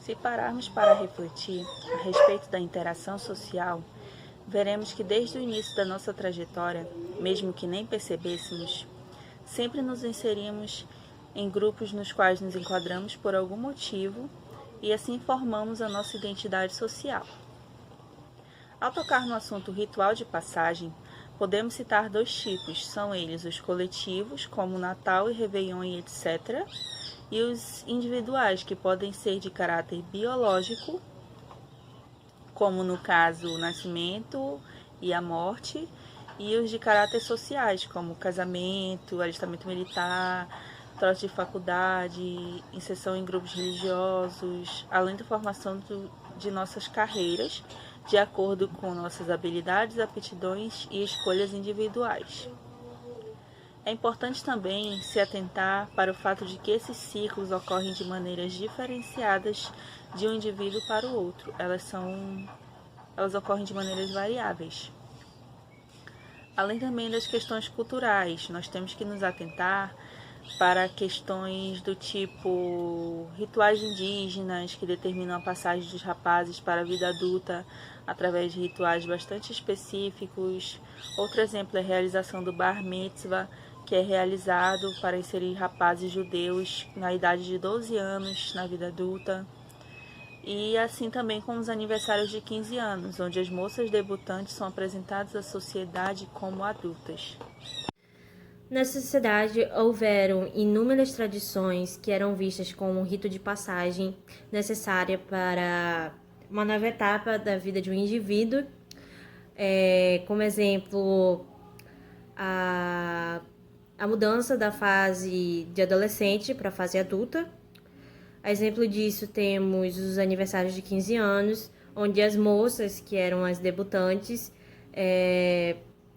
Se pararmos para refletir a respeito da interação social, veremos que desde o início da nossa trajetória, mesmo que nem percebêssemos, sempre nos inserimos em grupos nos quais nos enquadramos por algum motivo e assim formamos a nossa identidade social. Ao tocar no assunto ritual de passagem, podemos citar dois tipos, são eles os coletivos, como Natal e Réveillon e etc., e os individuais, que podem ser de caráter biológico, como no caso o nascimento e a morte, e os de caráter sociais, como casamento, alistamento militar, trote de faculdade, inserção em grupos religiosos, além da formação de nossas carreiras, de acordo com nossas habilidades, aptidões e escolhas individuais. É importante também se atentar para o fato de que esses ciclos ocorrem de maneiras diferenciadas de um indivíduo para o outro. Elas ocorrem de maneiras variáveis. Além também das questões culturais, nós temos que nos atentar para questões do tipo rituais indígenas que determinam a passagem dos rapazes para a vida adulta através de rituais bastante específicos. Outro exemplo é a realização do Bar Mitzvah, que é realizado para inserir rapazes judeus na idade de 12 anos na vida adulta. E assim também com os aniversários de 15 anos, onde as moças debutantes são apresentadas à sociedade como adultas. Na sociedade, houveram inúmeras tradições que eram vistas como um rito de passagem necessária para uma nova etapa da vida de um indivíduo. Como exemplo, a mudança da fase de adolescente para a fase adulta. A exemplo disso, temos os aniversários de 15 anos, onde as moças, que eram as debutantes,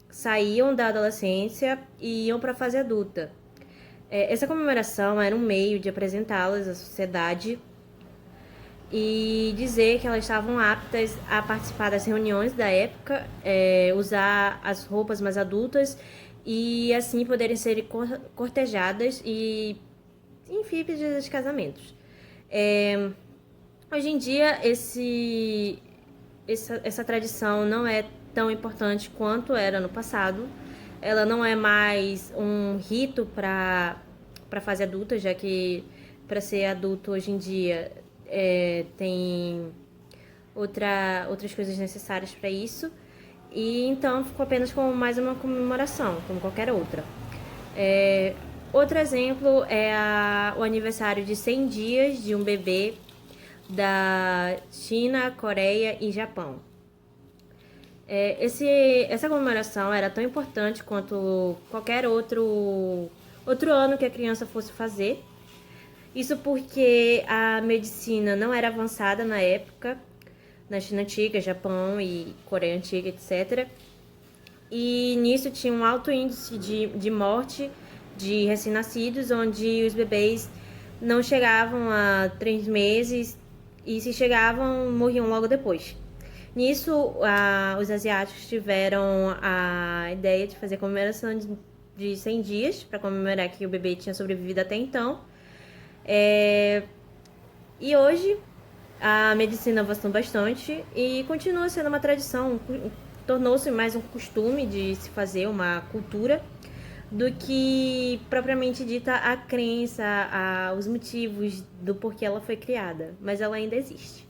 saíam da adolescência e iam para a fase adulta. Essa comemoração era um meio de apresentá-las à sociedade e dizer que elas estavam aptas a participar das reuniões da época, usar as roupas mais adultas e assim poderem ser cortejadas e, enfim, pedidas de casamentos. Hoje em dia, essa tradição não é tão importante quanto era no passado. Ela não é mais um rito para a fase adulta, já que para ser adulto hoje em dia tem outras coisas necessárias para isso. E então ficou apenas como mais uma comemoração, como qualquer outra. Outro exemplo é o aniversário de 100 dias de um bebê da China, Coreia e Japão. Essa comemoração era tão importante quanto qualquer outro ano que a criança fosse fazer. Isso porque a medicina não era avançada na época, na China Antiga, Japão e Coreia Antiga, etc. E nisso tinha um alto índice de morte de recém-nascidos, onde os bebês não chegavam a 3 meses e se chegavam, morriam logo depois. Nisso, os asiáticos tiveram a ideia de fazer comemoração de 100 dias, para comemorar que o bebê tinha sobrevivido até então. E hoje, a medicina avançou bastante e continua sendo uma tradição, tornou-se mais um costume de se fazer, uma cultura, do que propriamente dita a crença, os motivos do porquê ela foi criada. Mas ela ainda existe.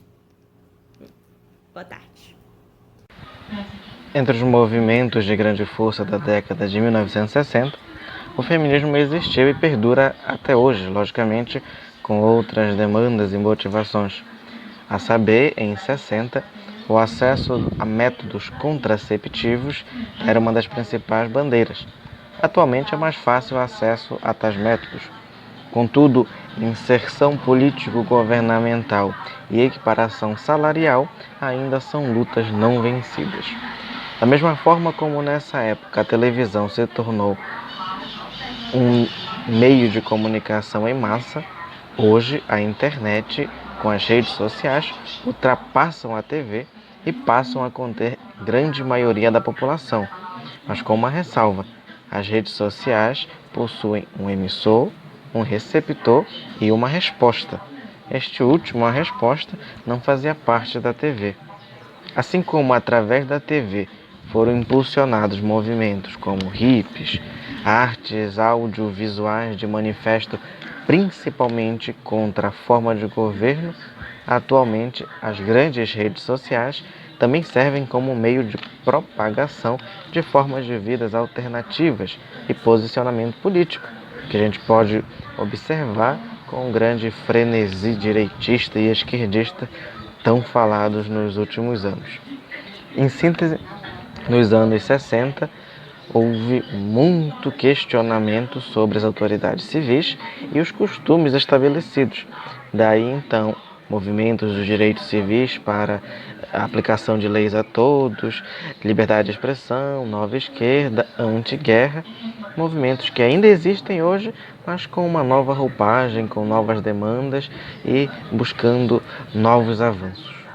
Boa tarde. Entre os movimentos de grande força da década de 1960, o feminismo existiu e perdura até hoje, logicamente, com outras demandas e motivações. A saber, em 60, o acesso a métodos contraceptivos era uma das principais bandeiras. Atualmente é mais fácil o acesso a tais métodos. Contudo, inserção político-governamental e equiparação salarial ainda são lutas não vencidas. Da mesma forma como nessa época a televisão se tornou um meio de comunicação em massa, hoje a internet, com as redes sociais, ultrapassam a TV e passam a conter grande maioria da população. Mas com uma ressalva: as redes sociais possuem um emissor, um receptor e uma resposta. Este último, a resposta, não fazia parte da TV. Assim como através da TV foram impulsionados movimentos como hippies, artes audiovisuais de manifesto principalmente contra a forma de governo, atualmente as grandes redes sociais também servem como meio de propagação de formas de vidas alternativas e posicionamento político, que a gente pode observar com um grande frenesi direitista e esquerdista tão falados nos últimos anos. Em síntese, nos anos 60, houve muito questionamento sobre as autoridades civis e os costumes estabelecidos. Daí, então, movimentos dos direitos civis para a aplicação de leis a todos, liberdade de expressão, nova esquerda, anti-guerra, movimentos que ainda existem hoje, mas com uma nova roupagem, com novas demandas e buscando novos avanços.